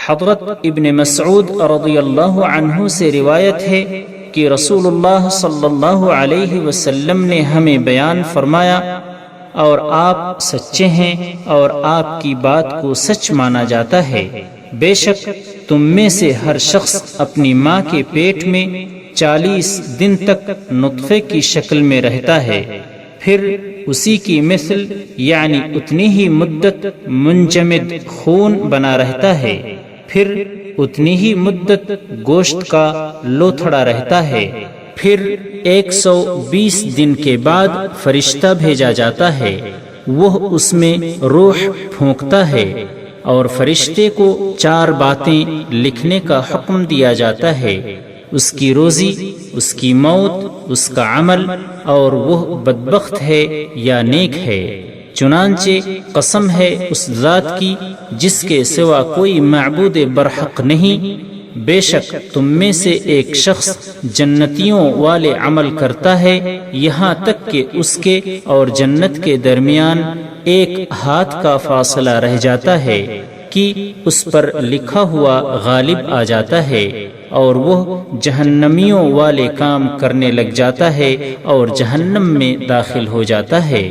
حضرت ابن مسعود رضی اللہ عنہ سے روایت ہے کہ رسول اللہ صلی اللہ علیہ وسلم نے ہمیں بیان فرمایا، اور آپ سچے ہیں اور آپ کی بات کو سچ مانا جاتا ہے۔ بے شک تم میں سے ہر شخص اپنی ماں کے پیٹ میں 40 دن تک نطفے کی شکل میں رہتا ہے، پھر اسی کی مثل یعنی اتنی ہی مدت منجمد خون بنا رہتا ہے، پھر اتنی ہی مدت گوشت کا لوتھڑا رہتا ہے، پھر 120 دن کے بعد فرشتہ بھیجا جاتا ہے، وہ اس میں روح پھونکتا ہے، اور فرشتے کو 4 باتیں لکھنے کا حکم دیا جاتا ہے: اس کی روزی، اس کی موت، اس کا عمل، اور وہ بدبخت ہے یا نیک ہے۔ چنانچہ قسم ہے اس ذات کی جس کے سوا کوئی معبود برحق نہیں، بے شک تم میں سے ایک شخص جنتیوں والے عمل کرتا ہے، یہاں تک کہ اس کے اور جنت کے درمیان 1 ہاتھ کا فاصلہ رہ جاتا ہے کہ اس پر لکھا ہوا غالب آ جاتا ہے، اور وہ جہنمیوں والے کام کرنے لگ جاتا ہے اور جہنم میں داخل ہو جاتا ہے۔